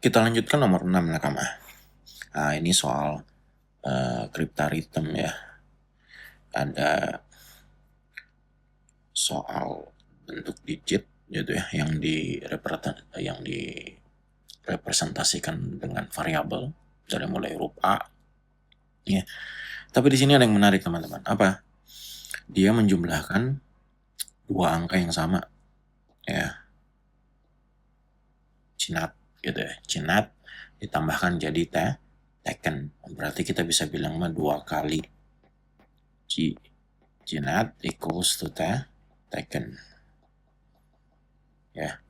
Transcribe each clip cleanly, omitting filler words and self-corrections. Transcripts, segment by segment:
Kita lanjutkan nomor 6 nakama. Nah, ini soal cryptaritum ya. Ada soal bentuk digit gitu ya yang direpresentasikan dengan variabel dari mulai huruf A. Ya. Tapi di sini ada yang menarik teman-teman. Apa? Dia menjumlahkan dua angka yang sama. Ya. Cinat gitu ya. Cinat ditambahkan jadi taken. Berarti kita bisa bilang 2 kali Cinat equals to taken. Ya.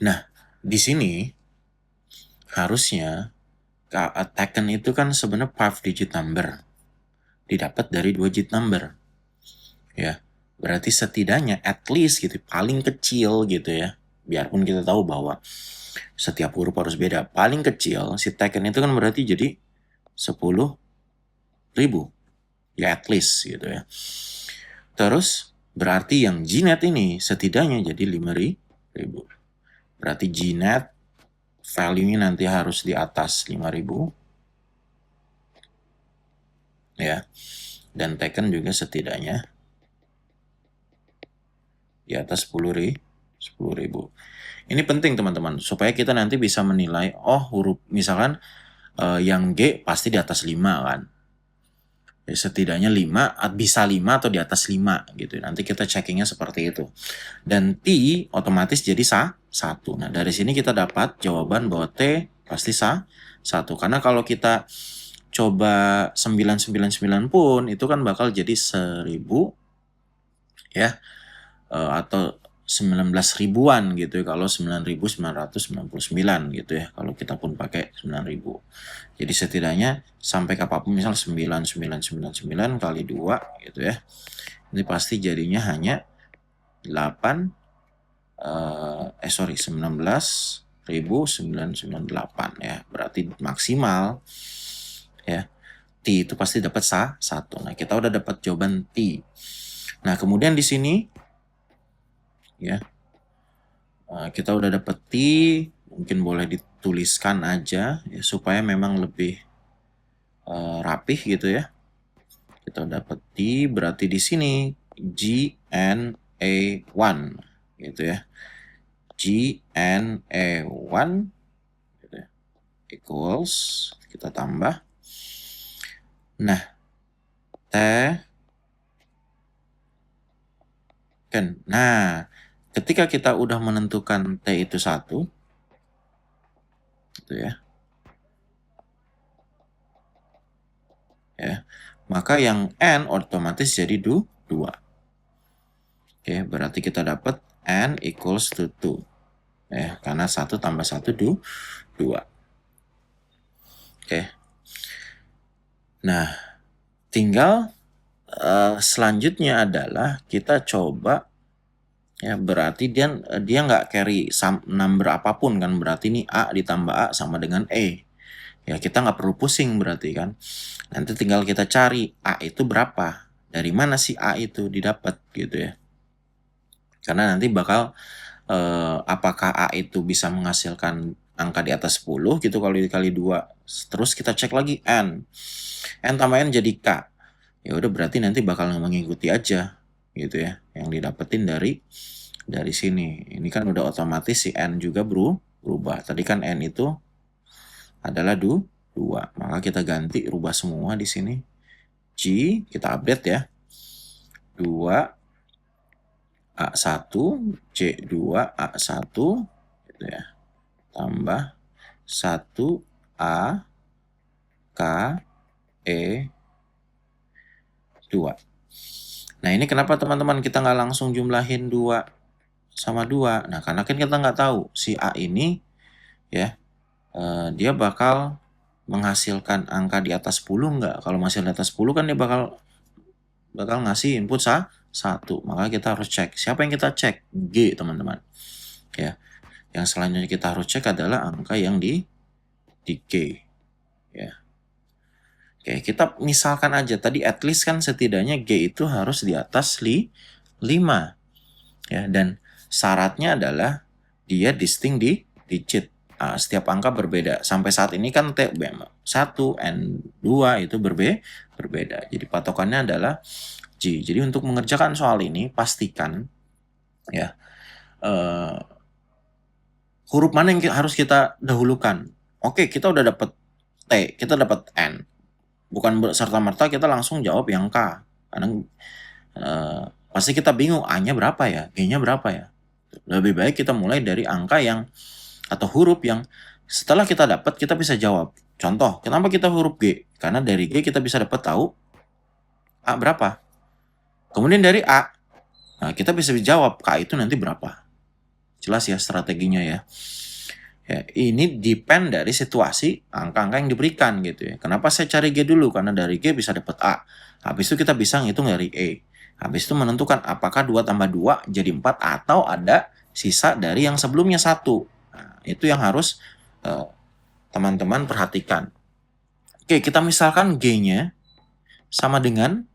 Nah, di sini harusnya taken itu kan sebenarnya 5 digit number. Didapat dari 2 digit number. Ya. Berarti setidaknya at least gitu, paling kecil gitu ya. Biarpun kita tahu bahwa setiap huruf harus beda. Paling kecil si taken itu kan berarti jadi 10.000. Ya at least gitu ya. Terus berarti yang GNet ini setidaknya jadi 5.000. Berarti GNet value-nya nanti harus di atas 5.000. Ya. Dan taken juga setidaknya di atas 10.000. Ini penting teman-teman supaya kita nanti bisa menilai huruf misalkan yang G pasti di atas 5 kan. Ya, setidaknya 5 bisa 5 atau di atas 5 gitu. Nanti kita checkingnya seperti itu. Dan T otomatis jadi 1. Nah, dari sini kita dapat jawaban bahwa T pasti 1. Karena kalau kita coba 999 pun itu kan bakal jadi 1.000 ya. Atau 19 ribuan gitu ya kalau 9.999 gitu ya kalau kita pun pakai 9.000. Jadi setidaknya sampai ke apapun misal 9.999 kali 2 gitu ya. Ini pasti jadinya hanya 19.998 ya. Berarti maksimal ya. T itu pasti dapat 1. Nah, kita udah dapat jawaban T. Nah, kemudian di sini ya. Kita udah dapat T, mungkin boleh dituliskan aja ya, supaya memang lebih rapih gitu ya. Kita dapat T berarti di sini GNA1 gitu ya. GNA1 gitu ya. Equals kita tambah. Nah, taken. Nah, ketika kita udah menentukan T itu 1 gitu ya. Ya. Maka yang N otomatis jadi 2. Oke, berarti kita dapat N equals to 2. Ya, karena 1 tambah 1 2. Oke. Nah, tinggal selanjutnya adalah kita coba ya, berarti dia nggak carry number apapun kan, berarti ini A ditambah A sama dengan E. Ya, kita nggak perlu pusing berarti kan. Nanti tinggal kita cari A itu berapa. Dari mana sih A itu didapat gitu ya. Karena nanti bakal apakah A itu bisa menghasilkan angka di atas 10 gitu kalau dikali 2. Terus kita cek lagi N. N tambah N jadi K. Ya udah berarti nanti bakal mengikuti aja gitu ya. Yang didapetin dari sini. Ini kan udah otomatis si N juga berubah. Tadi kan N itu adalah 2. Maka kita ganti rubah semua di sini. G kita update ya. 2 A1 C2 A1 gitu ya. Tambah 1 A K E 2. Nah, ini kenapa teman-teman kita nggak langsung jumlahin 2 sama 2? Nah, karena kan kita nggak tahu si A ini ya dia bakal menghasilkan angka di atas 10 nggak? Kalau masih di atas 10 kan dia bakal ngasih input 1. Maka kita harus cek. Siapa yang kita cek? G, teman-teman. Ya. Yang selanjutnya kita harus cek adalah angka yang di G. Ya. Oke, kita misalkan aja tadi at least kan setidaknya G itu harus di atas 5. Ya, dan syaratnya adalah dia distinct di digit. setiap angka berbeda. Sampai saat ini kan T1, N2 itu berbeda. Jadi patokannya adalah G. Jadi untuk mengerjakan soal ini, pastikan ya huruf mana yang harus kita dahulukan. Oke, kita udah dapat T, kita dapat N. Bukan serta-merta kita langsung jawab yang K. Karena pasti kita bingung, A-nya berapa ya, G-nya berapa ya. Lebih baik kita mulai dari angka yang atau huruf yang setelah kita dapat kita bisa jawab. Contoh, kenapa kita huruf G? Karena dari G kita bisa dapat tahu A berapa. Kemudian dari A, nah kita bisa jawab K itu nanti berapa. Jelas ya strateginya ya. Ya, ini depend dari situasi angka-angka yang diberikan gitu ya. Kenapa saya cari G dulu? Karena dari G bisa dapat A. Habis itu kita bisa ngitung dari E. Habis itu menentukan apakah 2 tambah 2 jadi 4 atau ada sisa dari yang sebelumnya 1. Nah, itu yang harus teman-teman perhatikan. Oke, kita misalkan G-nya sama dengan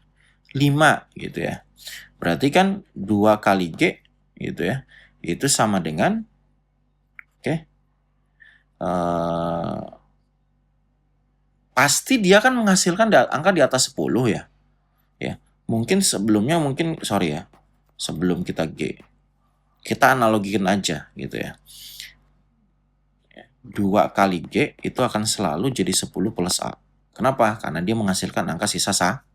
5 gitu ya. Berarti kan 2 kali G gitu ya. Itu sama dengan pasti dia kan menghasilkan angka di atas 10 ya. Ya. Mungkin sebelumnya sebelum kita G. Kita analogikan aja gitu ya. 2 kali G itu akan selalu jadi 10 plus A. Kenapa? Karena dia menghasilkan angka sisa 1.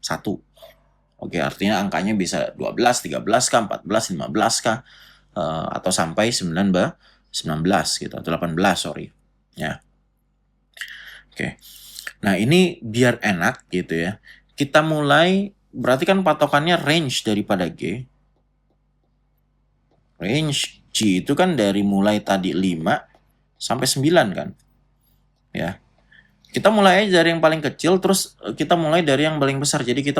Oke, artinya angkanya bisa 12, 13K, 14, 15K, atau sampai 19 gitu, atau 18, ya. Oke. Nah, ini biar enak gitu ya. Kita mulai, berarti kan patokannya range daripada G. Range G itu kan dari mulai tadi 5 sampai 9 kan. Ya. Kita mulai aja dari yang paling kecil, terus kita mulai dari yang paling besar. Jadi kita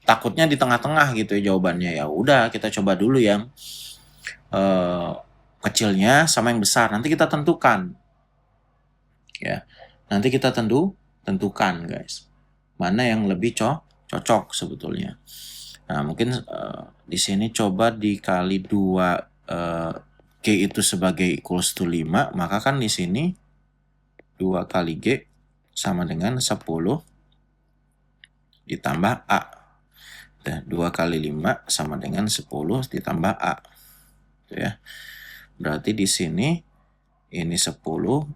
takutnya di tengah-tengah gitu ya jawabannya. Ya udah, kita coba dulu yang kecilnya sama yang besar. Nanti kita tentukan. Ya. Nanti kita tentukan guys. Mana yang lebih cocok sebetulnya. Nah, mungkin di sini coba dikali 2 G itu sebagai equals to 5, maka kan di sini 2 kali G sama dengan 10 ditambah A. Dan 2 kali 5 sama dengan 10 ditambah A. Gitu ya. Berarti di sini ini 10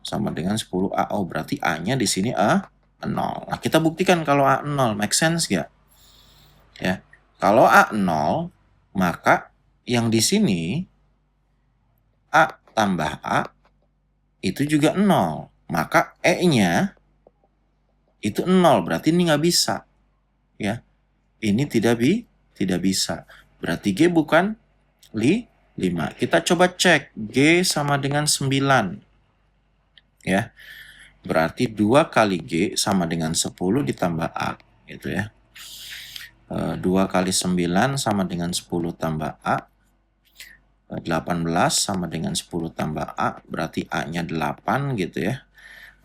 sama dengan 10A. Oh, berarti A-nya di sini A 0. Nah, kita buktikan kalau A 0. Make sense gak? Ya. Kalau A 0, maka yang di sini A tambah A itu juga 0. Maka E-nya itu 0. Berarti ini nggak bisa. Ya. Ini tidak bisa. Berarti G bukan 5. Kita coba cek. G sama dengan 9. Ya. Berarti 2 kali G sama dengan 10 ditambah A. Gitu ya. 2 kali 9 sama dengan 10 tambah A. 18 sama dengan 10 tambah A. Berarti A-nya 8 gitu ya.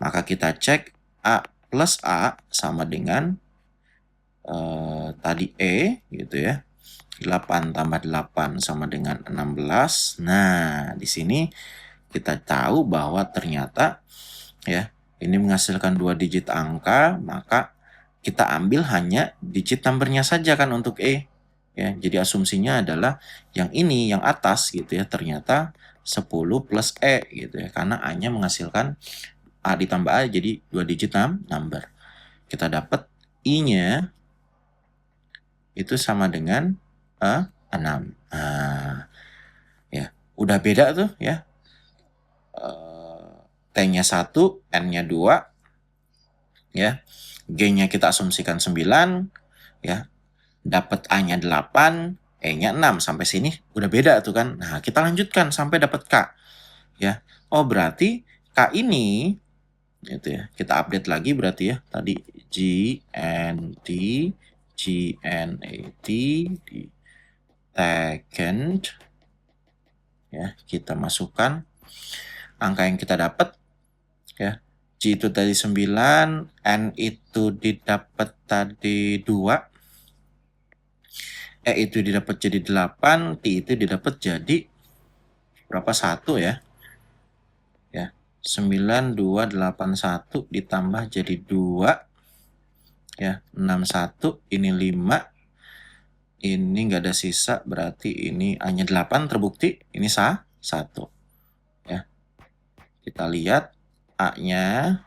Maka kita cek A plus A sama dengan tadi E gitu ya. 8 tambah 8 sama dengan 16. Nah, di sini kita tahu bahwa ternyata ya, ini menghasilkan 2 digit angka, maka kita ambil hanya digit numbernya saja kan untuk E. Ya, jadi asumsinya adalah yang ini, yang atas gitu ya, ternyata 10 plus E gitu ya. Karena A-nya menghasilkan A ditambah A jadi 2 digit number. Kita dapat I-nya itu sama dengan 6. Nah, ya, udah beda tuh ya. T-nya 1, N-nya 2. Ya. G-nya kita asumsikan 9, ya. Dapat A-nya 8, E-nya 6. Sampai sini udah beda tuh kan. Nah, kita lanjutkan sampai dapat K. Ya. Oh, berarti K ini gitu ya. Kita update lagi berarti ya. Tadi GNT di second. Ya, kita masukkan angka yang kita dapat ya. G itu tadi 9, N itu didapat tadi 2, E itu didapat jadi 8, T itu didapat jadi berapa? 1 ya. 9281 ditambah jadi 2. Ya, 61, ini 5. Ini nggak ada sisa, berarti ini hanya 8 terbukti. Ini 1. Ya. Kita lihat A-nya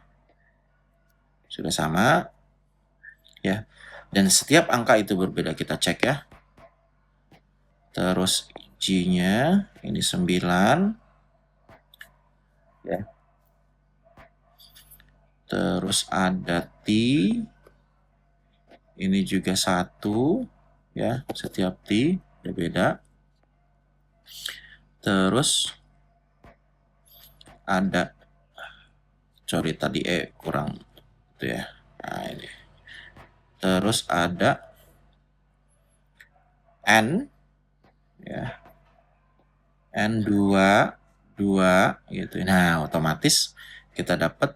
sudah sama. Ya. Dan setiap angka itu berbeda, kita cek ya. Terus G-nya ini 9. Ya. Terus ada T. Ini juga 1. Ya, setiap T berbeda. Terus ada, sorry tadi kurang itu ya. Nah, ini. Terus ada N, ya, N2 gitu. Nah, otomatis kita dapat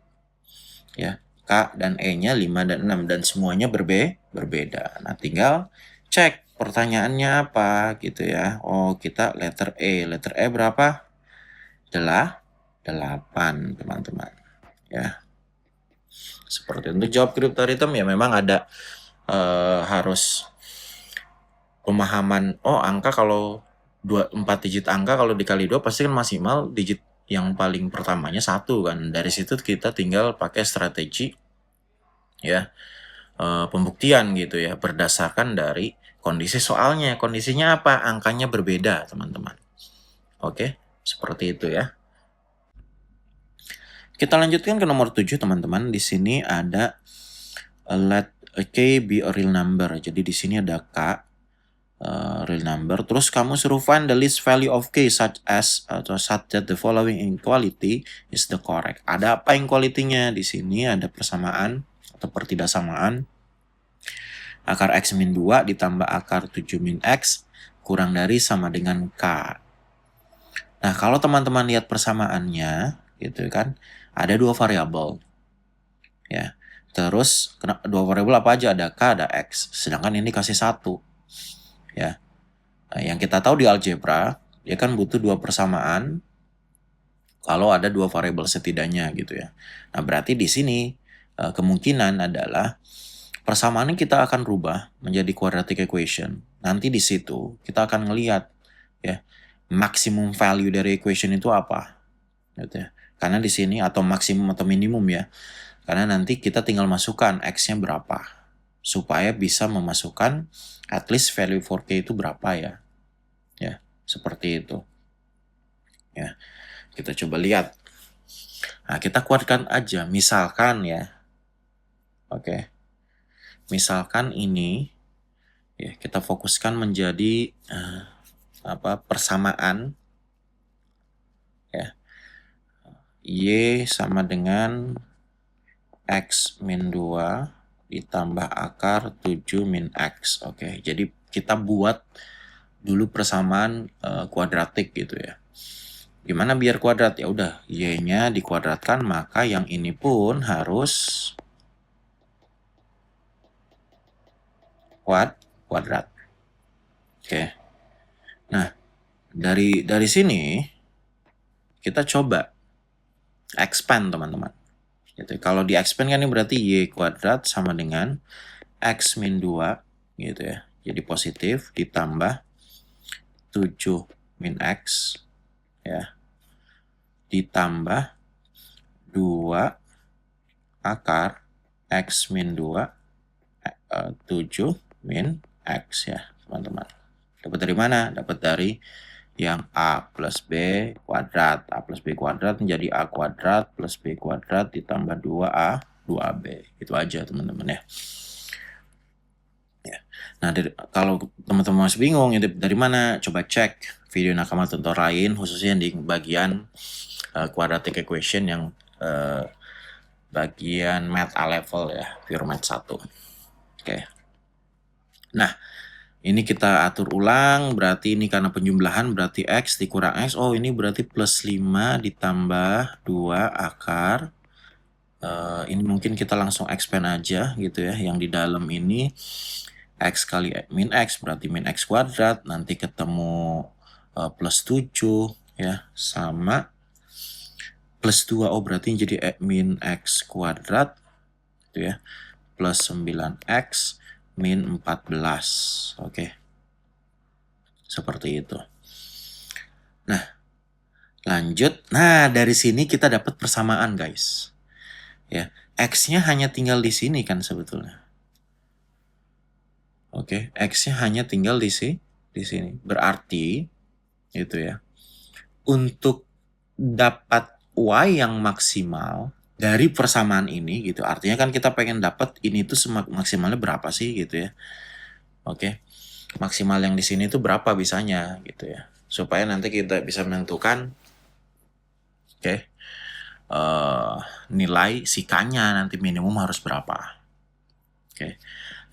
ya K dan E-nya 5 dan 6 dan semuanya berbeda. Nah, tinggal cek pertanyaannya apa gitu ya. Oh, kita letter E. Letter E berapa? 8, teman-teman. Ya. Seperti untuk jawab cryptocurrency ya memang ada harus pemahaman, oh angka kalau 4 digit angka kalau dikali 2 pasti kan maksimal digit yang paling pertamanya 1 kan. Dari situ kita tinggal pakai strategi ya pembuktian gitu ya berdasarkan dari kondisi soalnya. Kondisinya apa? Angkanya berbeda, teman-teman. Oke, seperti itu ya. Kita lanjutkan ke nomor 7, teman-teman. Di sini ada let K be a real number. Jadi di sini ada K real number. Terus kamu suruh find the least value of K such as atau such that the following inequality is the correct. Ada apa inequality-nya? Di sini ada persamaan atau pertidaksamaan. Akar X min 2 ditambah akar 7 min X kurang dari sama dengan K. Nah, kalau teman-teman lihat persamaannya, gitu kan, ada 2 variabel. Ya. Terus, 2 variabel apa aja? Ada K, ada X. Sedangkan ini kasih 1. Ya. Nah, yang kita tahu di algebra, dia kan butuh 2 persamaan kalau ada 2 variabel setidaknya gitu ya. Nah, berarti di sini kemungkinan adalah persamaan kita akan rubah menjadi quadratic equation. Nanti di situ kita akan ngelihat ya maximum value dari equation itu apa. Gitu ya. Karena di sini atau maksimum atau minimum ya. Karena nanti kita tinggal masukkan X-nya berapa supaya bisa memasukkan at least value for K itu berapa ya. Ya, seperti itu. Ya. Kita coba lihat. Nah, kita kuatkan aja misalkan ya. Oke. Misalkan ini ya kita fokuskan menjadi persamaan ya. Y sama dengan X min 2 ditambah akar 7 min X. Oke, jadi kita buat dulu persamaan kuadratik gitu ya. Gimana biar kuadrat? Ya udah, Y-nya dikuadratkan, maka yang ini pun harus kuadrat. Oke. Nah, dari sini kita coba expand, teman-teman. Gitu. Kalau di expand kan ini berarti Y kuadrat sama dengan X min 2 gitu ya. Jadi positif ditambah 7 min X ya. Ditambah 2 akar X min 2 7 min X ya, teman-teman. Dapat dari mana? Dapat dari yang A plus B kuadrat. A plus B kuadrat menjadi A kuadrat plus B kuadrat ditambah 2A, 2AB. Itu aja, teman-teman ya. Nah, kalau teman-teman masih bingung, itu dari mana? Coba cek video Nakama Tutor lain, khususnya di bagian quadratic equation yang bagian Math A level ya, Pure Math 1. Oke. Nah, ini kita atur ulang, berarti ini karena penjumlahan, berarti X dikurang X. Oh, ini berarti plus 5 ditambah 2 akar. Ini mungkin kita langsung expand aja gitu ya, yang di dalam ini X kali min X berarti min X kuadrat, nanti ketemu plus 7 ya, sama plus 2, oh berarti jadi min X kuadrat, gitu ya, plus 9X min 14, oke. Seperti itu. Nah, lanjut. Nah, dari sini kita dapat persamaan, guys. Ya, X-nya hanya tinggal di sini kan sebetulnya. Oke, X-nya hanya tinggal di sini. Berarti, gitu ya, untuk dapat Y yang maksimal dari persamaan ini, gitu. Artinya kan kita pengen dapat ini tuh maksimalnya berapa sih, gitu ya. Oke, maksimal yang di sini tuh berapa bisanya, gitu ya. Supaya nanti kita bisa menentukan, oke, nilai sikanya nanti minimum harus berapa. Oke.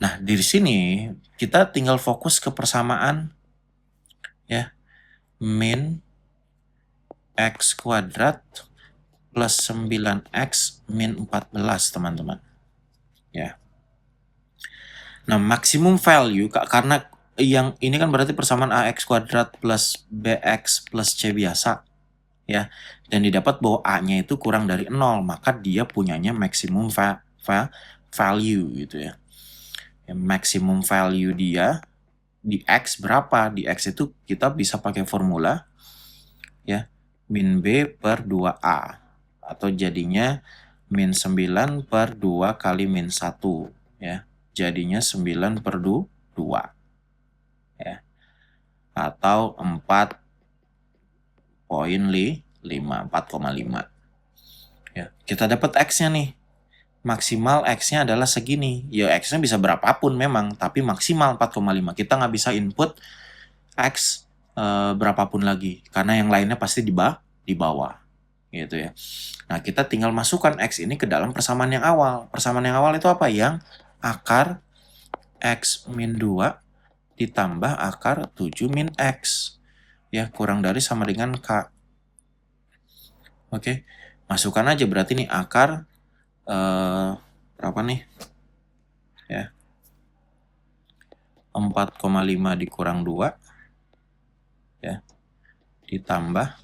Nah, di sini kita tinggal fokus ke persamaan ya. Min X kuadrat plus 9X min 14, teman-teman. Ya. Nah, maksimum value karena yang ini kan berarti persamaan AX kuadrat plus BX plus C biasa. Ya, dan didapat bahwa A-nya itu kurang dari 0, maka dia punyanya maximum value gitu ya. Maximum value dia di X berapa? Di X itu kita bisa pakai formula ya, min B per 2A, atau jadinya min 9 per 2 kali min 1 ya, jadinya 9 per 2 ya, atau 4,5 ya. Kita dapat X-nya nih. Maksimal X-nya adalah segini. Ya X-nya bisa berapapun memang, tapi maksimal 4,5. Kita nggak bisa input X berapapun lagi, karena yang lainnya pasti di bawah. Gitu ya. Nah, kita tinggal masukkan X ini ke dalam persamaan yang awal. Persamaan yang awal itu apa? Yang akar X min 2 ditambah akar 7 min X. Ya, kurang dari sama dengan K. Oke. Masukkan aja berarti nih akar berapa nih? Ya. 4,5 dikurang 2 ya. Ditambah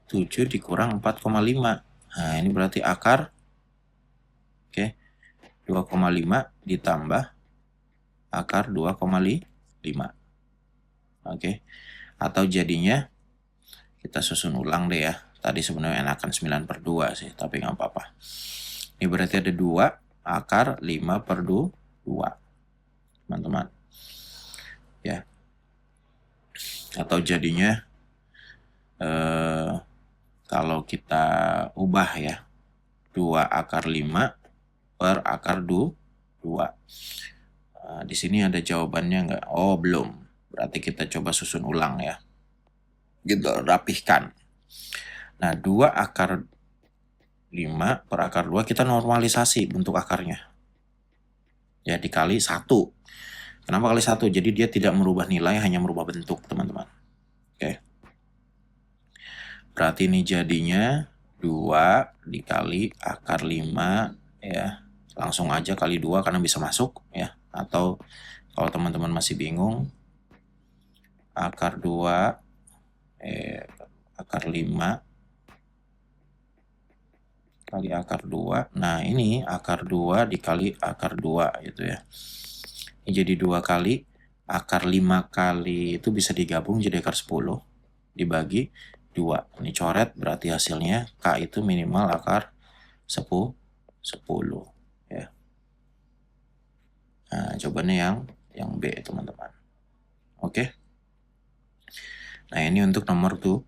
7 dikurang 4,5. Nah, ini berarti akar 2,5 ditambah akar 2,5. Oke. Atau jadinya kita susun ulang deh ya. Tadi sebenarnya enakan 9 per 2 sih, tapi nggak apa-apa. Ini berarti ada 2 akar 5 per 2, teman-teman. Ya. Atau jadinya kalau kita ubah ya, 2 akar 5 per akar 2. Di sini ada jawabannya nggak? Oh, belum. Berarti kita coba susun ulang ya. Gitu, rapihkan. Nah, 2 akar 5 per akar 2 kita normalisasi bentuk akarnya. Ya, dikali 1. Kenapa kali 1? Jadi dia tidak merubah nilai, hanya merubah bentuk, teman-teman. Oke. Berarti ini jadinya 2 dikali akar 5 ya. Langsung aja kali 2 karena bisa masuk ya. Atau kalau teman-teman masih bingung, akar 2 akar 5 kali akar 2. Nah, ini akar 2 dikali akar 2 gitu ya. Ini jadi 2 kali akar 5 kali itu bisa digabung jadi akar 10 dibagi 2. Ini coret berarti hasilnya K itu minimal akar 10 ya. Nah, jawabannya yang B, teman-teman. Oke. Nah, ini untuk nomor 7.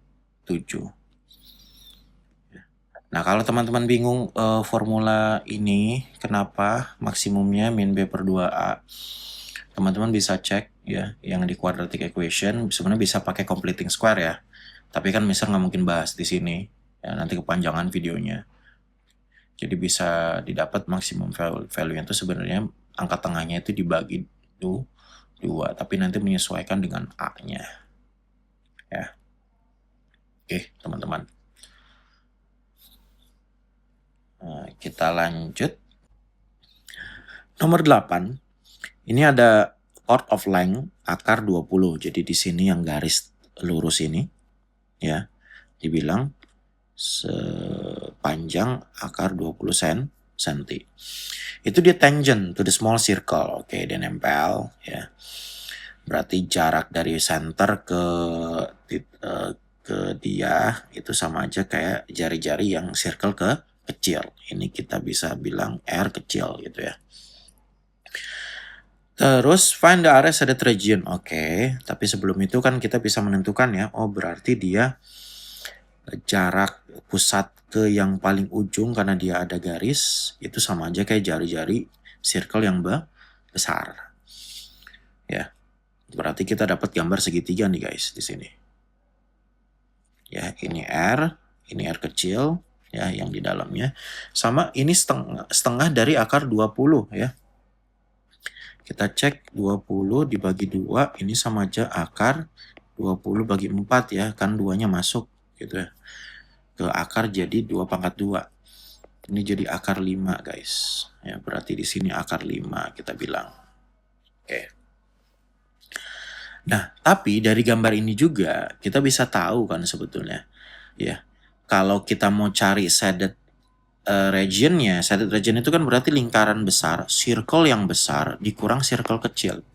Nah, kalau teman-teman bingung formula ini kenapa maksimumnya min B per 2A, teman-teman bisa cek ya yang di quadratic equation, sebenarnya bisa pakai completing square ya. Tapi kan Mister nggak mungkin bahas di sini, ya nanti kepanjangan videonya. Jadi bisa didapat maksimum value itu sebenarnya angka tengahnya itu dibagi 2, tapi nanti menyesuaikan dengan A-nya. Ya. Oke, teman-teman. Nah, kita lanjut. Nomor 8. Ini ada chord of length akar 20. Jadi di sini yang garis lurus ini ya dibilang sepanjang akar 20 cm. Itu dia tangent to the small circle. Oke, dia nempel ya. Berarti jarak dari center ke dia itu sama aja kayak jari-jari yang circle ke kecil. Ini kita bisa bilang R kecil gitu ya. Terus find the area shaded region. Oke, tapi sebelum itu kan kita bisa menentukan ya. Oh, berarti dia jarak pusat ke yang paling ujung karena dia ada garis itu sama aja kayak jari-jari circle yang besar. Ya. Berarti kita dapat gambar segitiga nih guys di sini. Ya, ini R kecil ya yang di dalamnya. Sama ini setengah dari akar 20 ya. Kita cek 20 dibagi 2, ini sama aja akar 20 bagi 4 ya, kan 2-nya masuk gitu ya. Ke akar jadi 2 pangkat 2. Ini jadi akar 5 guys. Ya, berarti di sini akar 5 kita bilang. Oke. Nah, tapi dari gambar ini juga kita bisa tahu kan sebetulnya ya. Kalau kita mau cari shaded region itu kan berarti lingkaran besar, circle yang besar dikurang circle kecil.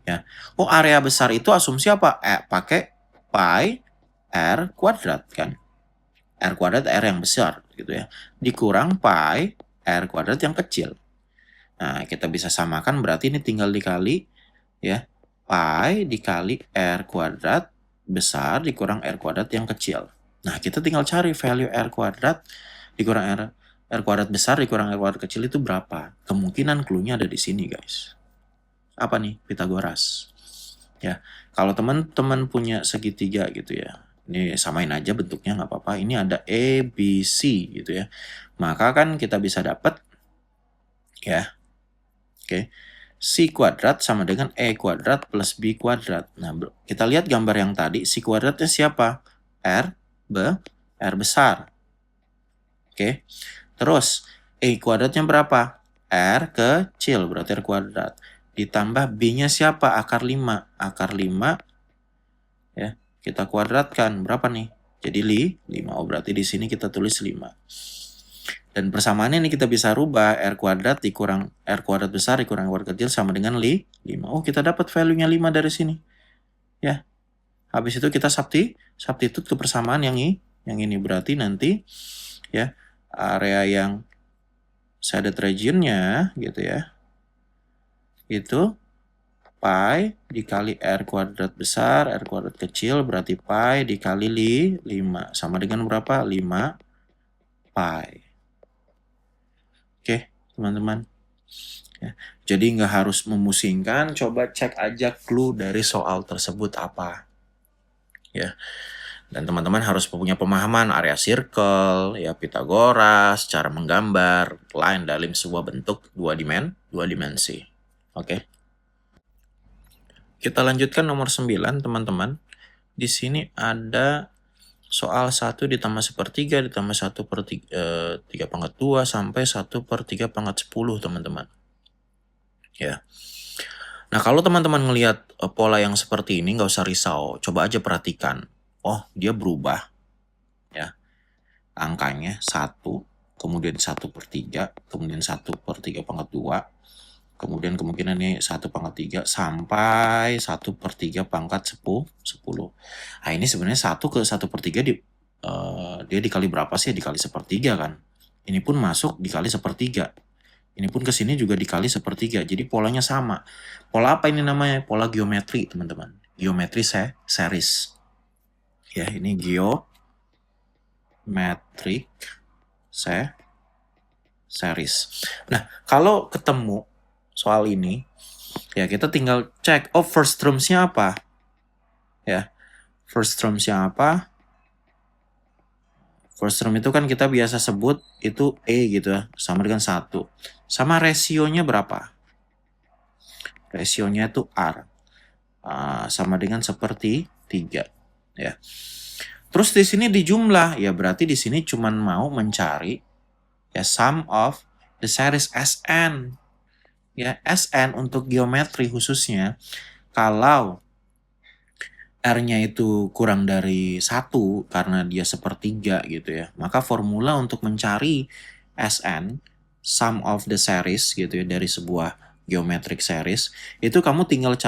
Ya. Oh, area besar itu asumsi apa? Pakai pi r kuadrat kan. R kuadrat R yang besar gitu ya. Dikurang pi R kuadrat yang kecil. Nah, kita bisa samakan berarti ini tinggal dikali ya. Pi dikali R kuadrat besar dikurang R kuadrat yang kecil. Nah, kita tinggal cari value R kuadrat dikurang R kuadrat besar dikurang R kuadrat kecil itu berapa. Kemungkinan clue-nya ada di sini guys. Apa nih? Pitagoras. Ya, kalau teman-teman punya segitiga gitu ya, ini samain aja bentuknya nggak apa-apa. Ini ada A, B, C gitu ya. Maka kan kita bisa dapat ya, oke, C kuadrat sama dengan E kuadrat plus B kuadrat. Nah, kita lihat gambar yang tadi, C kuadratnya siapa? R besar. Oke, terus E kuadratnya berapa? R kecil, berarti R kuadrat. Ditambah B-nya siapa? Akar 5. Akar 5 ya, kita kuadratkan berapa nih? Jadi 5. Oh, berarti di sini kita tulis 5. Dan persamaannya ini kita bisa rubah R kuadrat dikurang R kuadrat besar dikurang R kuadrat kecil sama dengan 5. Oh, kita dapat value-nya 5 dari sini. Ya. Habis itu kita substitute ke persamaan yang ini berarti nanti ya area yang shaded region-nya gitu ya. Itu pi dikali R kuadrat besar, R kuadrat kecil, berarti pi dikali 5. Sama dengan berapa? 5 pi. Oke, teman-teman. Ya, jadi nggak harus memusingkan, coba cek aja clue dari soal tersebut apa. Ya. Dan teman-teman harus punya pemahaman area circle, ya Pitagoras, cara menggambar, line dalam sebuah bentuk dua dimensi. Oke. Kita lanjutkan nomor 9, teman-teman. Di sini ada soal 1 ditambah 1/3 ditambah 1/3 pangkat 2 sampai 1/3 pangkat 10, teman-teman. Ya. Nah, kalau teman-teman ngelihat pola yang seperti ini, nggak usah risau. Coba aja perhatikan. Oh, dia berubah. Ya. Angkanya 1, kemudian 1/3, kemudian 1/3 pangkat 2, kemudian kemungkinan ini 1/3 sampai 1/3 pangkat 10. Nah, ini sebenarnya 1 ke 1/3 dia dikali berapa sih? Dikali 1/3 kan. Ini pun masuk dikali 1/3. Ini pun ke sini juga dikali 1/3. Jadi polanya sama. Pola apa ini namanya? Pola geometri, teman-teman. Geometri series. Ya, ini geometrik series. Nah, kalau ketemu soal ini, ya kita tinggal cek, oh first terms-nya apa? Ya, first terms-nya apa? First term itu kan kita biasa sebut itu E gitu ya, sama dengan 1. Sama rasionya berapa? Rasionya itu R. Sama dengan 1/3. Ya. Terus di sini dijumlah, ya berarti di sini cuma mau mencari ya sum of the series Sn. Ya, Sn untuk geometri khususnya, kalau R-nya itu kurang dari 1 karena dia sepertiga gitu ya, maka formula untuk mencari Sn, sum of the series gitu ya, dari sebuah geometric series, itu kamu tinggal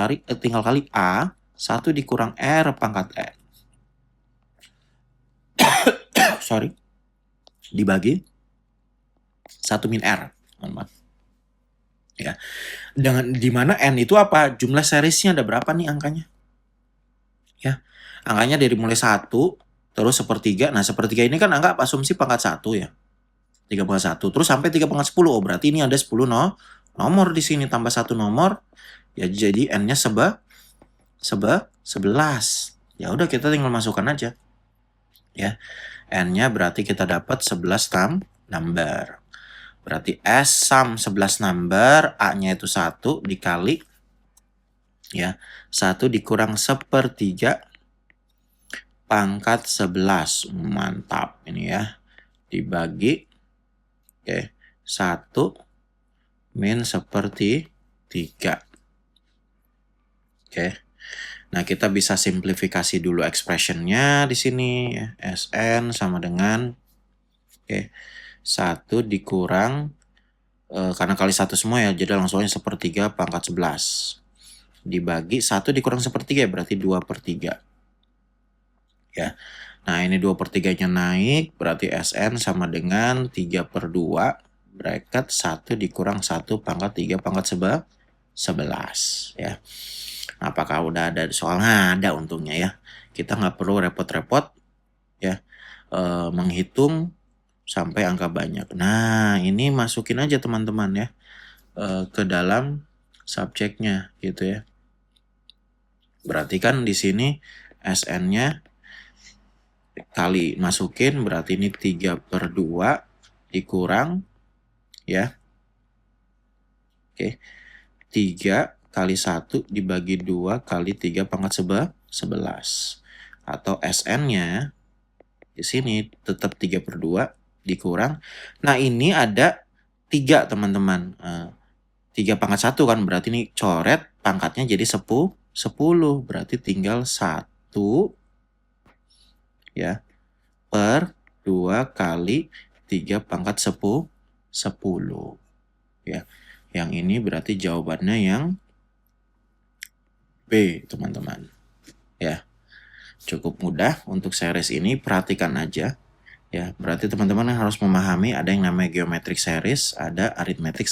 kali A, 1 dikurang R pangkat N. Sorry. Dibagi 1 min R. Ya. Dengan dimana N itu apa? Jumlah seriesnya ada berapa nih angkanya? Ya, angkanya dari mulai 1 terus sepertiga. Nah, sepertiga ini kan angka asumsi pangkat 1 ya. 3 pangkat 1 terus sampai 3 pangkat 10. Oh, berarti ini ada 10 nomor di sini tambah 1 nomor. Ya jadi N-nya 11. Ya udah kita tinggal masukkan aja. Ya. N-nya berarti kita dapat 11 number. Berarti S sum 11 number, A-nya itu 1 dikali ya, 1 dikurang sepertiga pangkat 11. Mantap ini ya. Dibagi 1 min sepertiga. Nah, kita bisa simplifikasi dulu expressionnya di sini ya. Sn sama dengan 1 dikurang karena kali 1 semua ya, jadi langsung aja sepertiga pangkat 11 dibagi 1 dikurang sepertiga berarti 2/3 ya. Nah, ini 2/3-nya naik, berarti Sn sama dengan 3/2 bracket 1 dikurang 1 pangkat 3 pangkat 11 ya. Apakah udah ada soalnya? Ada untungnya ya. Kita nggak perlu repot-repot ya menghitung sampai angka banyak. Nah, ini masukin aja teman-teman ya ke dalam subjeknya gitu ya. Berarti kan di sini Sn-nya kali masukin, berarti ini 3/2 dikurang ya. 3 kali 1 dibagi 2 kali 3 pangkat 11. Atau Sn-nya di sini tetap 3/2 dikurang. Nah, ini ada 3 teman-teman. 3 pangkat 1 kan, berarti ini coret pangkatnya jadi 10. Berarti tinggal 1 ya per 2 kali 3 pangkat 10 ya. Yang ini berarti jawabannya yang B, teman-teman. Ya. Cukup mudah untuk series ini, perhatikan aja. Ya, berarti teman-teman harus memahami ada yang namanya geometric series, ada arithmetic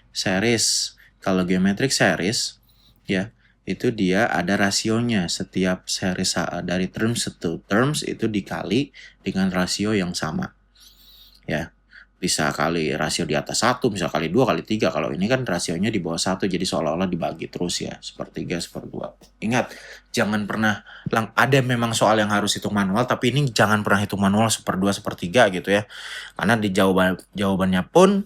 series. Kalau geometric series ya, itu dia ada rasionya. Setiap series dari terms to terms itu dikali dengan rasio yang sama. Ya. Bisa kali rasio di atas 1, bisa kali 2, kali 3. Kalau ini kan rasionya di bawah 1, jadi seolah-olah dibagi terus ya. 1/3, 1/2. Ingat, jangan pernah, ada memang soal yang harus hitung manual, tapi ini jangan pernah hitung manual 1/2, 1/3 gitu ya. Karena di jawabannya pun,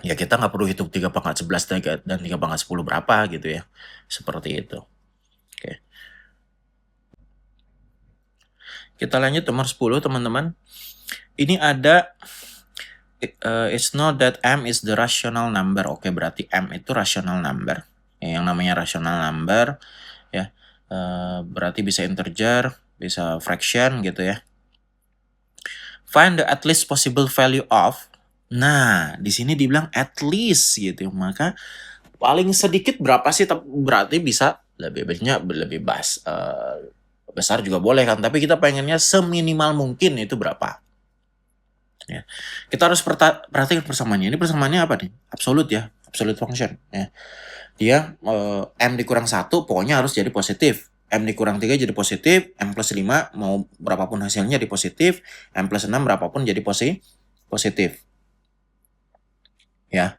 ya kita nggak perlu hitung 3 pangkat 11 dan 3 pangkat 10 berapa gitu ya. Seperti itu. Oke. Kita lanjut nomor 10 teman-teman. Ini ada it's not that M is the rational number. Oke, berarti M itu rational number. Ya, yang namanya rational number ya, berarti bisa integer, bisa fraction gitu ya. Find the at least possible value of. Nah, di sini dibilang at least gitu. Maka paling sedikit berapa sih? Berarti bisa lebih banyak, lebih besar juga boleh kan. Tapi kita pengennya seminimal mungkin itu berapa. Ya. Kita harus perhatikan persamaannya. Ini persamaannya apa nih? Absolut ya, absolute function. Ya. Dia M dikurang 1 pokoknya harus jadi positif. M dikurang 3 jadi positif, M plus 5 mau berapapun hasilnya jadi positif, M plus 6 berapapun jadi positif. Ya,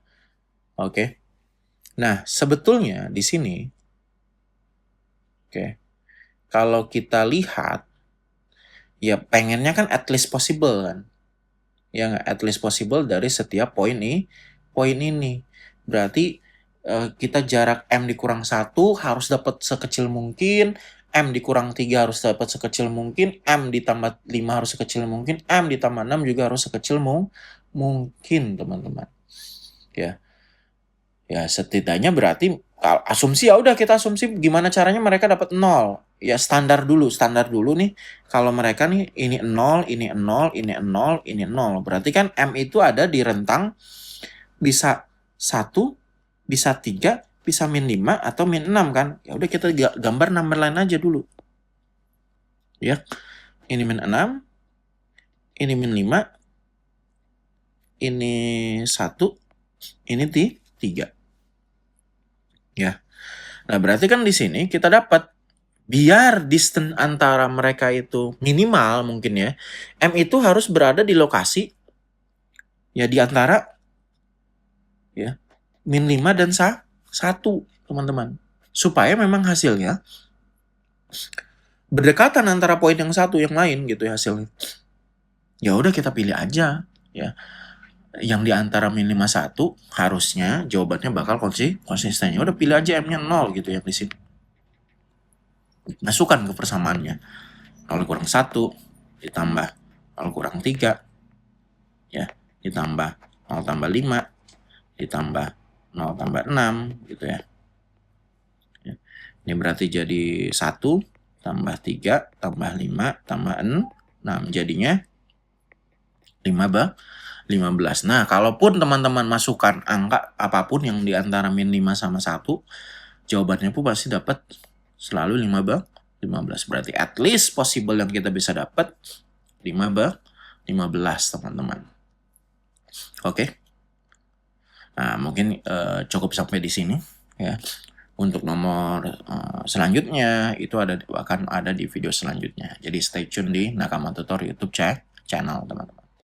oke. Nah, sebetulnya di sini, kalau kita lihat, ya pengennya kan at least possible kan. Ya, at least possible dari setiap poin ini. Berarti kita jarak M dikurang 1 harus dapat sekecil mungkin, M dikurang 3 harus dapat sekecil mungkin, M ditambah 5 harus sekecil mungkin, M ditambah 6 juga harus sekecil mungkin, teman-teman. Ya. Ya, setidaknya berarti asumsi ya udah kita asumsi gimana caranya mereka dapat 0. ya standar dulu nih. Kalau mereka nih ini 0, ini 0, ini 0, ini 0. Berarti kan M itu ada di rentang bisa 1, bisa 3, bisa min 5 atau min 6 kan. Ya udah kita gambar number line aja dulu. Ya. Ini min 6, ini min 5, ini 1, ini 3. Ya. Nah, berarti kan di sini kita dapat biar distance antara mereka itu minimal mungkin ya, M itu harus berada di lokasi ya di antara ya min 5 dan 1, teman-teman. Supaya memang hasilnya berdekatan antara poin yang satu yang lain gitu ya hasilnya. Ya udah kita pilih aja ya. Yang di antara min 5 1 harusnya jawabannya bakal konsisten. Ya udah pilih aja M-nya 0 gitu ya di sini. Masukkan ke persamaannya. 0 kurang 1 ditambah 0 kurang 3 ya, ditambah 0 tambah 5 ditambah 0 tambah 6 gitu ya. Ini berarti jadi 1 tambah 3 tambah 5 tambah 6 jadinya 15. Nah, kalaupun teman-teman masukkan angka apapun yang di antara min 5 sama 1, jawabannya pun pasti dapat selalu 15. Berarti at least possible yang kita bisa dapat 15, teman-teman. Oke. Nah, mungkin cukup sampai di sini ya. Untuk nomor selanjutnya itu akan ada di video selanjutnya. Jadi stay tune di Nakama Tutor YouTube channel, teman-teman.